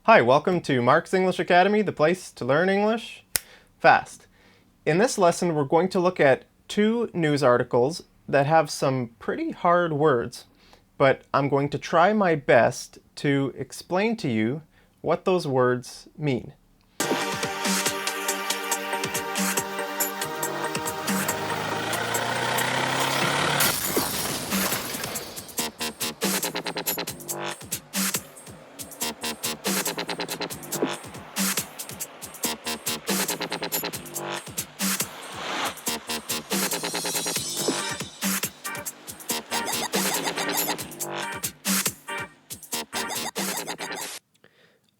Hi, welcome to Mark's English Academy, the place to learn English fast. In this lesson, we're going to look at two news articles that have some pretty hard words, but I'm going to try my best to explain to you what those words mean.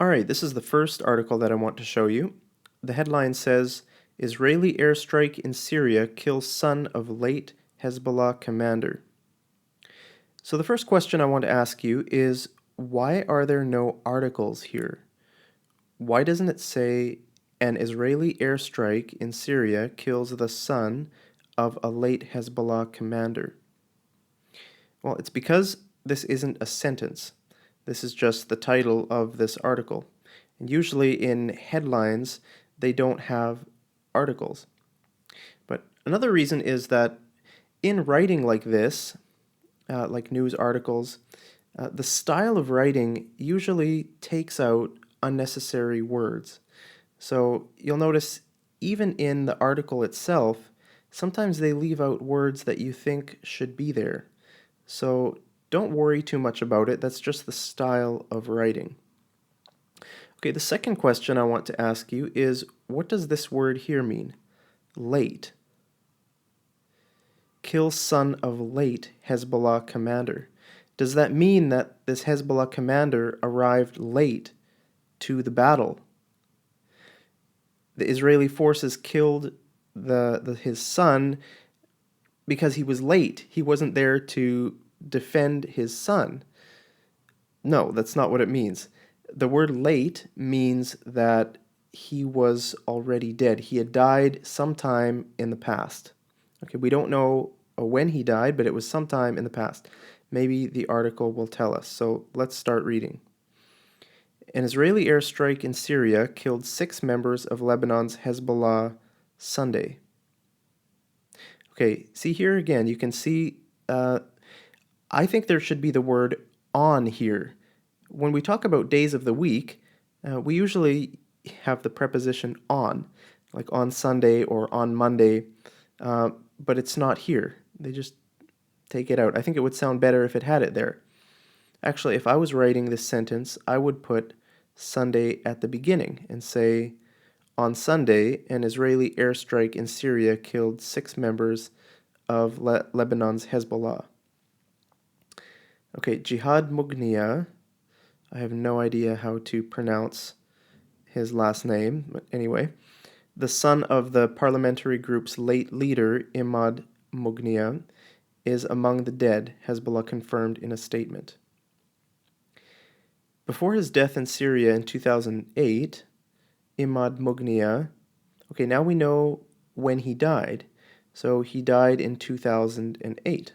Alright, this is the first article that I want to show you. The headline says, Israeli airstrike in Syria kills son of late Hezbollah commander. So the first question I want to ask you is, why are there no articles here? Why doesn't it say, an Israeli airstrike in Syria kills the son of a late Hezbollah commander? Well, it's because this isn't a sentence. This is just the title of this article. And usually in headlines, they don't have articles. But another reason is that in writing like this, like news articles, the style of writing usually takes out unnecessary words. So you'll notice even in the article itself, sometimes they leave out words that you think should be there. So don't worry too much about it. That's just the style of writing. Okay, the second question I want to ask you is, what does this word here mean? Late. Kill son of late Hezbollah commander. Does that mean that this Hezbollah commander arrived late to the battle? The Israeli forces killed his son because he was late. He wasn't there to defend his son. No, that's not what it means. The word late means that he was already dead. He had died sometime in the past. Okay, we don't know when he died, but it was sometime in the past. Maybe the article will tell us. So let's start reading. An Israeli airstrike in Syria killed 6 members of Lebanon's Hezbollah Sunday. Okay, see here again, you can see, I think there should be the word on here. When we talk about days of the week, we usually have the preposition on, like on Sunday or on Monday, but it's not here. They just take it out. I think it would sound better if it had it there. Actually, if I was writing this sentence, I would put Sunday at the beginning and say, on Sunday, an Israeli airstrike in Syria killed 6 members of Lebanon's Hezbollah. Okay, Jihad Mughniya, I have no idea how to pronounce his last name, but anyway, the son of the parliamentary group's late leader, Imad Mughniya, is among the dead, Hezbollah confirmed in a statement. Before his death in Syria in 2008, Imad Mughniya, okay, now we know when he died. So he died in 2008.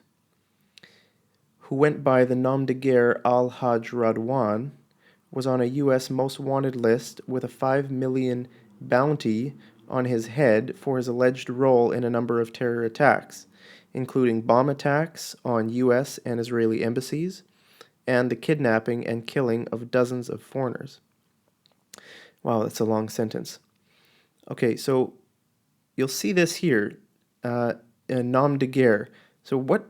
Who went by the nom de guerre Al-Hajj Radwan, was on a U.S. most wanted list with a $5 million bounty on his head for his alleged role in a number of terror attacks, including bomb attacks on U.S. and Israeli embassies, and the kidnapping and killing of dozens of foreigners. Wow, that's a long sentence. Okay, so you'll see this here, a nom de guerre. So what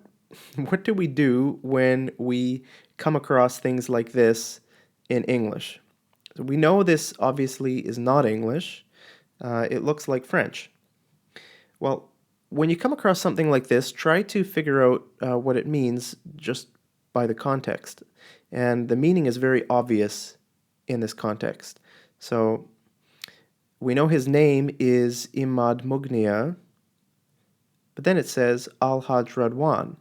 do we do when we come across things like this in English? So we know this obviously is not English. It looks like French. Well, when you come across something like this, try to figure out what it means just by the context. And the meaning is very obvious in this context. So we know his name is Imad Mughniya, but then it says Al-Hajj Radwan.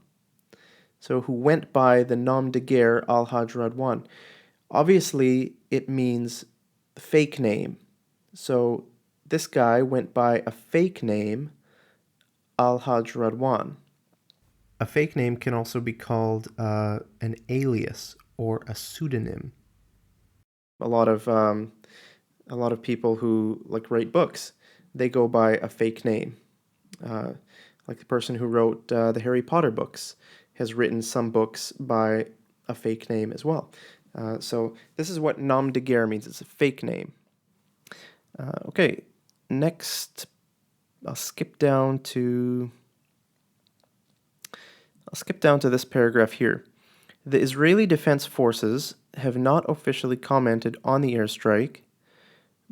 So who went by the nom de guerre Al-Hajj Radwan. Obviously, it means fake name. So this guy went by a fake name, Al-Hajj Radwan. A fake name can also be called an alias or a pseudonym. A lot of people who like write books, they go by a fake name. Uh, like the person who wrote the Harry Potter books has written some books by a fake name as well. So this is what nom de guerre means. It's a fake name. Okay, next I'll skip down to this paragraph here. The Israeli Defense Forces have not officially commented on the airstrike,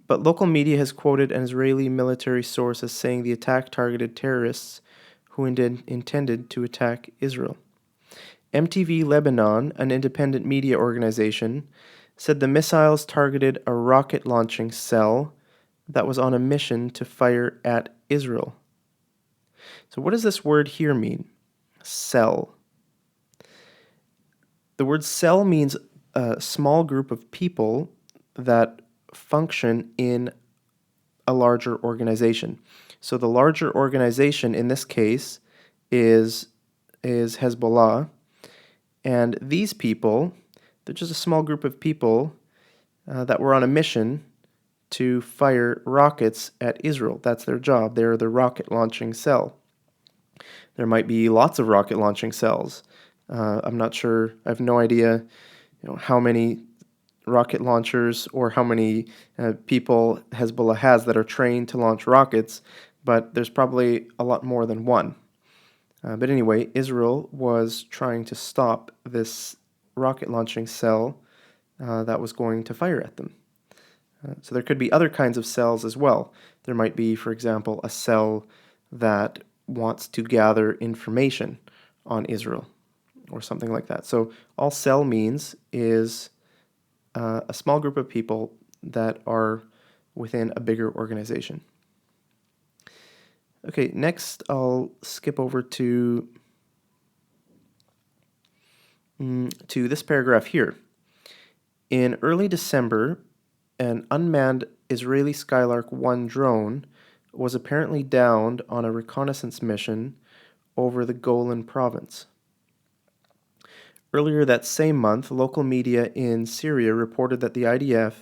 but local media has quoted an Israeli military source as saying the attack targeted terrorists who intended to attack Israel. MTV Lebanon, an independent media organization, said the missiles targeted a rocket launching cell that was on a mission to fire at Israel. So, what does this word here mean? Cell. The word cell means a small group of people that function in a larger organization. So the larger organization in this case is Hezbollah, and these people, they're just a small group of people that were on a mission to fire rockets at Israel. That's their job. They're the rocket launching cell. There might be lots of rocket launching cells. I'm not sure. I have no idea, how many rocket launchers or how many people Hezbollah has that are trained to launch rockets, but there's probably a lot more than one. But anyway, Israel was trying to stop this rocket launching cell that was going to fire at them. So there could be other kinds of cells as well. There might be, for example, a cell that wants to gather information on Israel or something like that. So all cell means is a small group of people that are within a bigger organization. Okay, next I'll skip over to this paragraph here. In early December, an unmanned Israeli Skylark 1 drone was apparently downed on a reconnaissance mission over the Golan province. Earlier that same month, local media in Syria reported that the IDF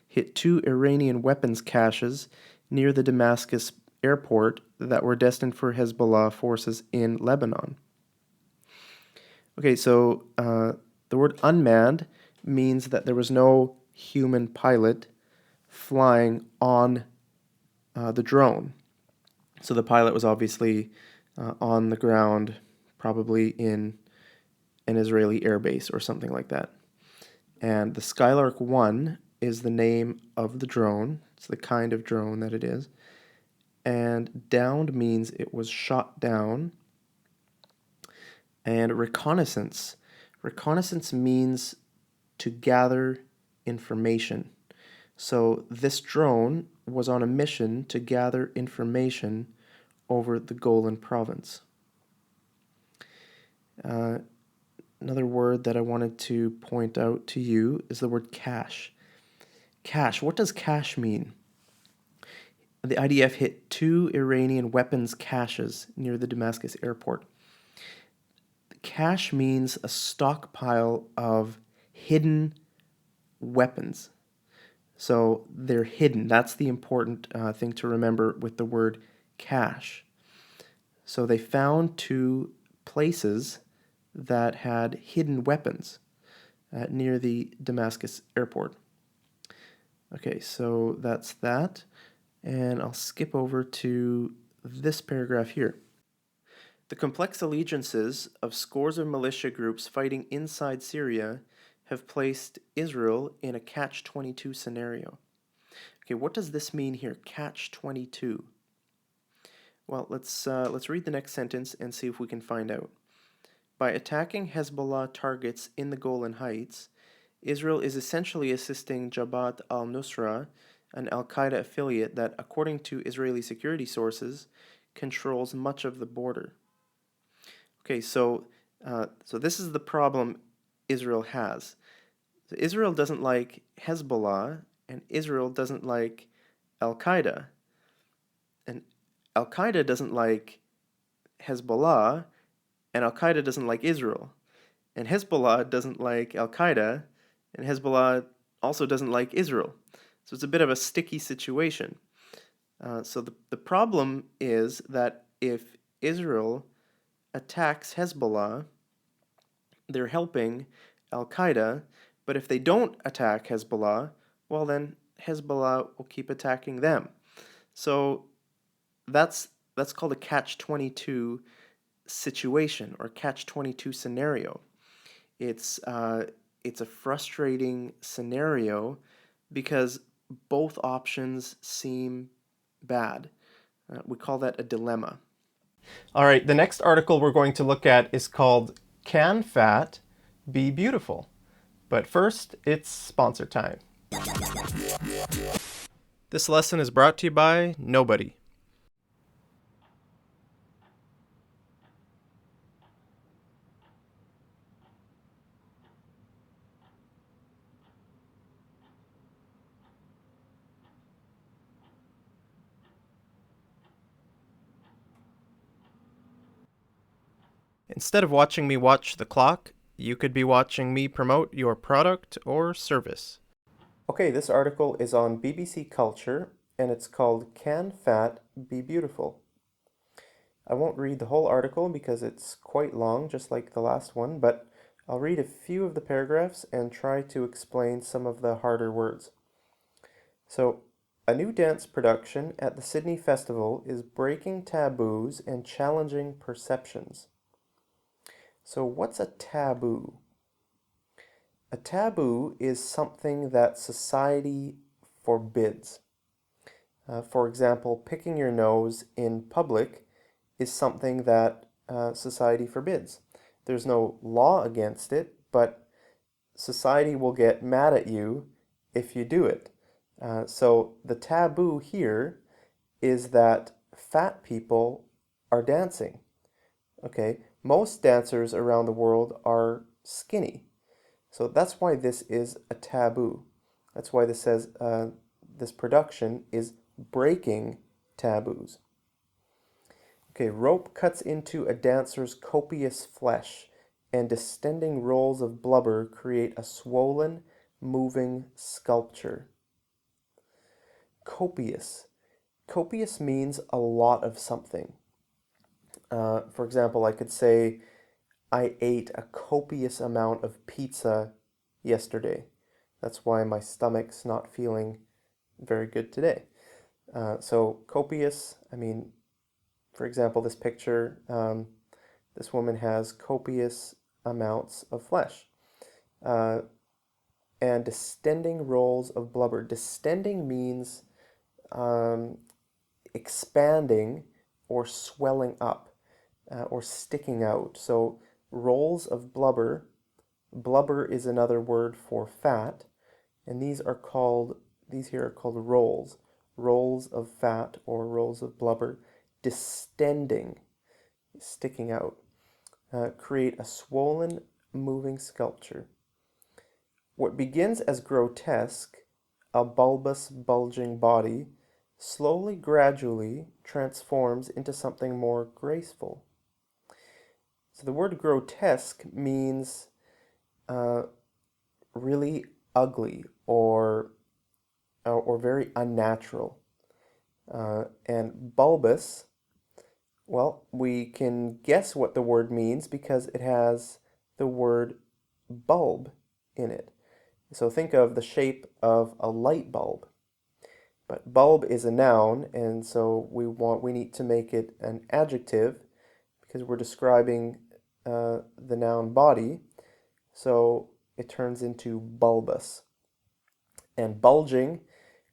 hit 2 Iranian weapons caches near the Damascus airport that were destined for Hezbollah forces in Lebanon. Okay, so the word unmanned means that there was no human pilot flying on the drone. So the pilot was obviously on the ground, probably in an Israeli airbase or something like that. And the Skylark 1 is the name of the drone. It's the kind of drone that it is. And downed means it was shot down. And reconnaissance. Reconnaissance means to gather information. So this drone was on a mission to gather information over the Golan province. Another word that I wanted to point out to you is the word cache. Cache. What does cache mean? The IDF hit 2 Iranian weapons caches near the Damascus airport. Cache means a stockpile of hidden weapons. So they're hidden. That's the important thing to remember with the word cache. So they found 2 places that had hidden weapons near the Damascus airport. Okay, so that's that. And I'll skip over to this paragraph here. The complex allegiances of scores of militia groups fighting inside Syria have placed Israel in a catch-22 scenario. Okay, what does this mean here, catch-22? Well, let's read the next sentence and see if we can find out. By attacking Hezbollah targets in the Golan Heights, Israel is essentially assisting Jabhat al-Nusra, an al-Qaeda affiliate that, according to Israeli security sources, controls much of the border. Okay, so this is the problem Israel has. So Israel doesn't like Hezbollah, and Israel doesn't like al-Qaeda. And al-Qaeda doesn't like Hezbollah, and al-Qaeda doesn't like Israel. And Hezbollah doesn't like al-Qaeda, and Hezbollah also doesn't like Israel. So it's a bit of a sticky situation. So the problem is that if Israel attacks Hezbollah, they're helping Al Qaeda, but if they don't attack Hezbollah, well, then Hezbollah will keep attacking them. So that's called a catch-22 situation or catch-22 scenario. It's a frustrating scenario because both options seem bad. We call that a dilemma. All right, the next article we're going to look at is called Can Fat Be Beautiful? But first, it's sponsor time. This lesson is brought to you by nobody. Instead of watching me watch the clock, you could be watching me promote your product or service. Okay, this article is on BBC Culture, and it's called Can Fat Be Beautiful? I won't read the whole article because it's quite long, just like the last one, but I'll read a few of the paragraphs and try to explain some of the harder words. So, a new dance production at the Sydney Festival is breaking taboos and challenging perceptions. So, what's a taboo? A taboo is something that society forbids. For example, picking your nose in public is something that society forbids. There's no law against it, but society will get mad at you if you do it. So the taboo here is that fat people are dancing. Okay, most dancers around the world are skinny. So that's why this is a taboo. That's why this says this production is breaking taboos. Okay, rope cuts into a dancer's copious flesh, and distending rolls of blubber create a swollen, moving sculpture. Copious. Copious means a lot of something. For example, I could say, I ate a copious amount of pizza yesterday. That's why my stomach's not feeling very good today. So copious, I mean, for example, this picture, this woman has copious amounts of flesh. And distending rolls of blubber. Distending means expanding or swelling up or sticking out. So rolls of blubber. Blubber is another word for fat, and these here are called rolls. Rolls of fat or rolls of blubber. Distending, sticking out, create a swollen, moving sculpture. What begins as grotesque, a bulbous, bulging body, slowly, gradually transforms into something more graceful. So the word grotesque means really ugly or very unnatural. And bulbous, well, we can guess what the word means because it has the word bulb in it. So think of the shape of a light bulb. But bulb is a noun, and so we need to make it an adjective because we're describing the noun body. So it turns into bulbous. And bulging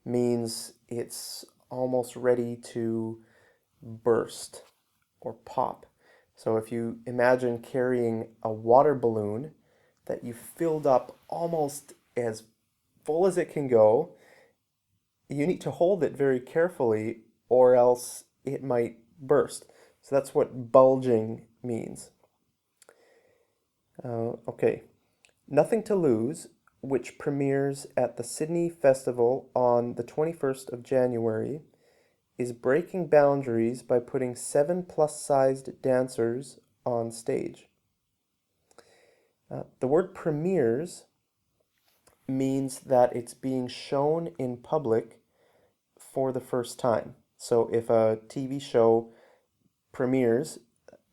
means it's almost ready to burst or pop. So if you imagine carrying a water balloon that you filled up almost as full as it can go, you need to hold it very carefully or else it might burst. So that's what bulging means. Okay, Nothing to Lose, which premieres at the Sydney Festival on the 21st of January, is breaking boundaries by putting 7 plus-sized dancers on stage. The word premieres means that it's being shown in public for the first time. So if a TV show premieres,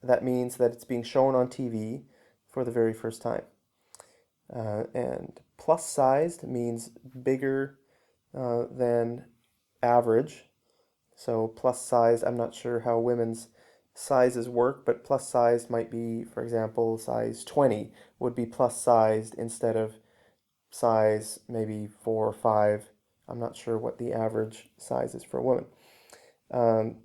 that means that it's being shown on TV for the very first time. And plus sized means bigger than average. So plus size, I'm not sure how women's sizes work, but plus size might be, for example, size 20 would be plus sized instead of size maybe 4 or 5. I'm not sure what the average size is for a woman. Um,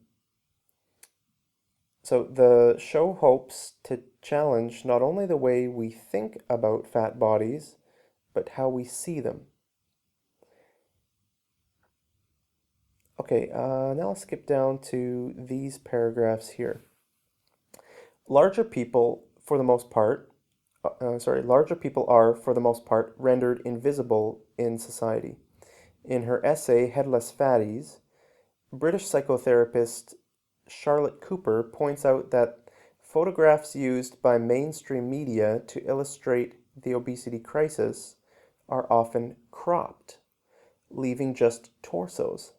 so the show hopes to challenge not only the way we think about fat bodies, but how we see them. Okay, now I'll skip down to these paragraphs here. Larger people, for the most part, larger people are, for the most part, rendered invisible in society. In her essay, Headless Fatties, British psychotherapist Charlotte Cooper points out that photographs used by mainstream media to illustrate the obesity crisis are often cropped, leaving just torsos.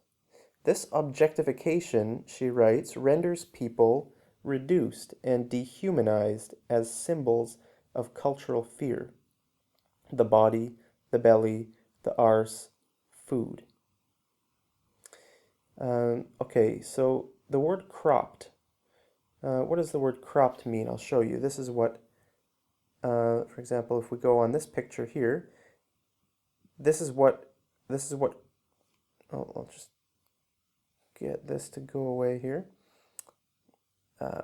This objectification, she writes, renders people reduced and dehumanized as symbols of cultural fear. The body, the belly, the arse, food. Okay, so the word cropped. What does the word cropped mean? I'll show you. This is what, for example, if we go on this picture here, this is what, oh, I'll just get this to go away here.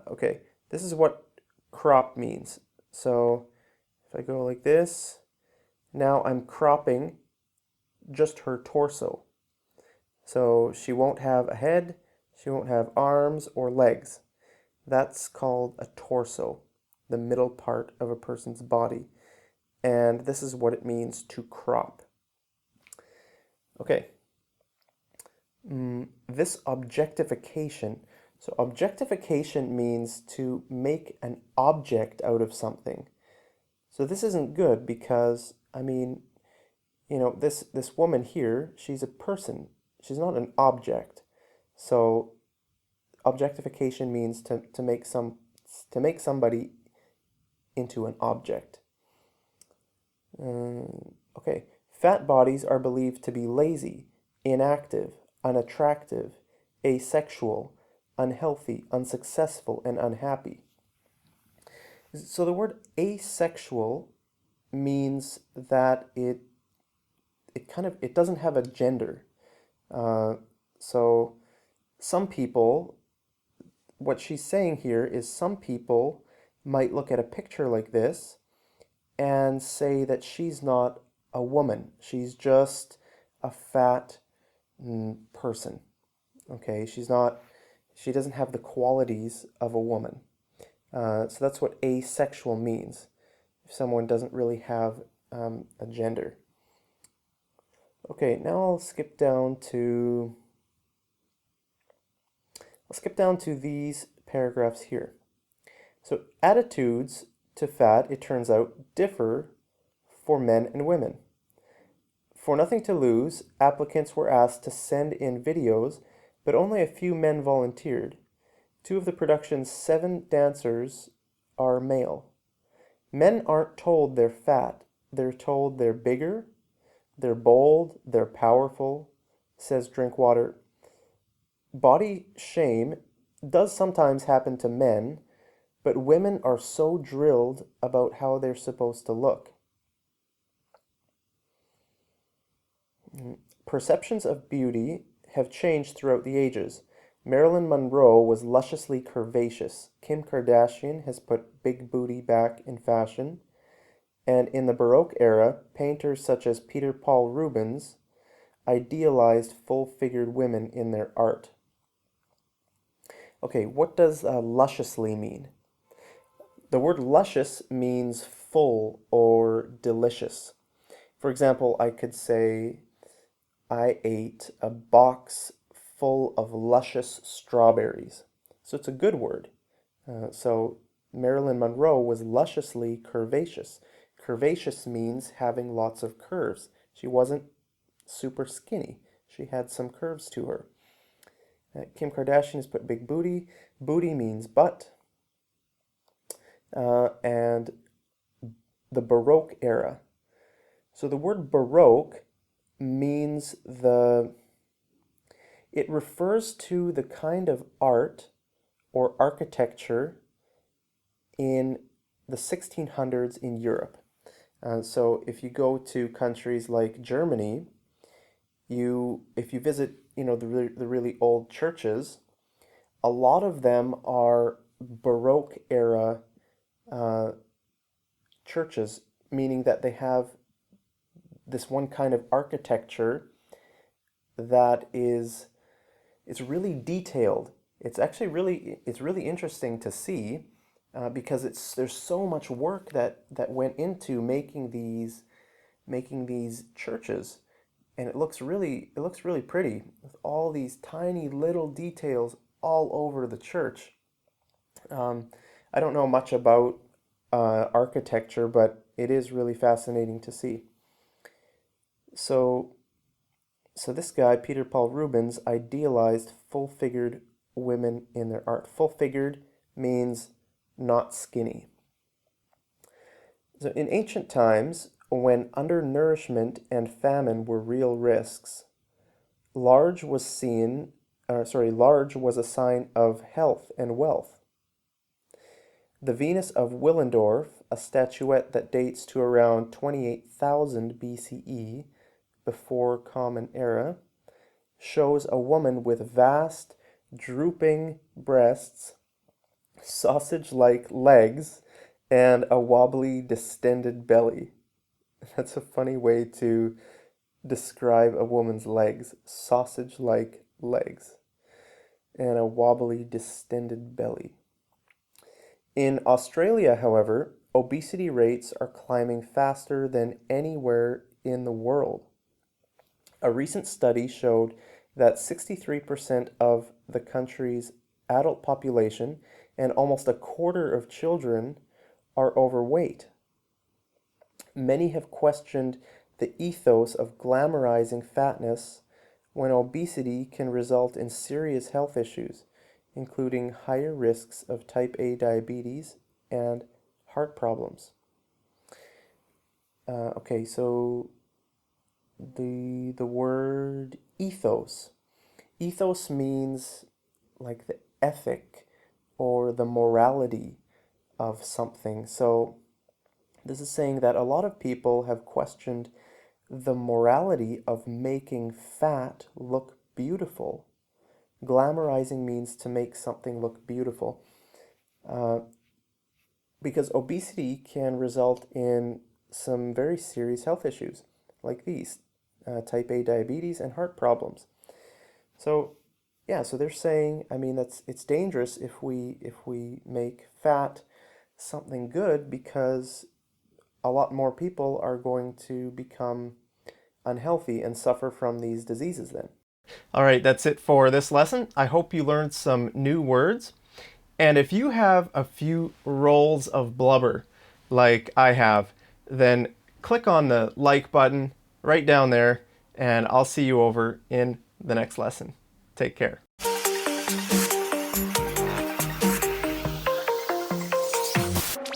Okay, this is what crop means. So if I go like this, now I'm cropping just her torso. So she won't have a head, she won't have arms or legs. That's called a torso, the middle part of a person's body. And this is what it means to crop. Okay. This objectification. So objectification means to make an object out of something. So this isn't good because, I mean, this woman here, she's a person. She's not an object. So objectification means to make somebody into an object. Okay. Fat bodies are believed to be lazy, inactive, unattractive, asexual, unhealthy, unsuccessful, and unhappy. So the word asexual means that it doesn't have a gender. So some people, what she's saying here is some people might look at a picture like this and say that she's not a woman. She's just a fat person. Okay, she doesn't have the qualities of a woman. So that's what asexual means. If someone doesn't really have a gender. Okay, now I'll skip down to these paragraphs here. So attitudes to fat, it turns out, differ for men and women. For Nothing to Lose, applicants were asked to send in videos, but only a few men volunteered. 2 of the production's 7 dancers are male. Men aren't told they're fat. They're told they're bigger, they're bold, they're powerful, says Drinkwater. Body shame does sometimes happen to men, but women are so drilled about how they're supposed to look. Perceptions of beauty have changed throughout the ages. Marilyn Monroe was lusciously curvaceous. Kim Kardashian has put big booty back in fashion. And in the Baroque era, painters such as Peter Paul Rubens idealized full-figured women in their art. Okay, what does lusciously mean? The word luscious means full or delicious. For example, I could say, I ate a box full of luscious strawberries. So it's a good word. So Marilyn Monroe was lusciously curvaceous. Curvaceous means having lots of curves. She wasn't super skinny. She had some curves to her. Kim Kardashian has put big booty. Booty means butt. And the Baroque era. So the word Baroque means it refers to the kind of art or architecture in the 1600s in Europe. So if you go to countries like Germany, if you visit, the really old churches, a lot of them are Baroque era uh, churches, meaning that they have this one kind of architecture that it's really detailed. It's really interesting to see because there's so much work that went into making these churches, and it looks really pretty with all these tiny little details all over the church. Um, I don't know much about architecture, but it is really fascinating to see. So, so this guy, Peter Paul Rubens, idealized full-figured women in their art. Full-figured means not skinny. So in ancient times, when undernourishment and famine were real risks, large was large was a sign of health and wealth. The Venus of Willendorf, a statuette that dates to around 28,000 BCE, before Common Era, shows a woman with vast, drooping breasts, sausage-like legs, and a wobbly, distended belly. That's a funny way to describe a woman's legs. Sausage-like legs and a wobbly, distended belly. In Australia, however, obesity rates are climbing faster than anywhere in the world. A recent study showed that 63% of the country's adult population and almost a quarter of children are overweight. Many have questioned the ethos of glamorizing fatness when obesity can result in serious health issues, including higher risks of type A diabetes and heart problems. Okay, so the word ethos. Ethos means like the ethic or the morality of something. So this is saying that a lot of people have questioned the morality of making fat look beautiful. Glamorizing means to make something look beautiful. Uh, because obesity can result in some very serious health issues like these type A diabetes and heart problems. So, yeah, so they're saying, I mean, it's dangerous if we make fat something good because a lot more people are going to become unhealthy and suffer from these diseases then. All right, that's it for this lesson. I hope you learned some new words. And if you have a few rolls of blubber like I have, then click on the like button right down there, and I'll see you over in the next lesson. Take care.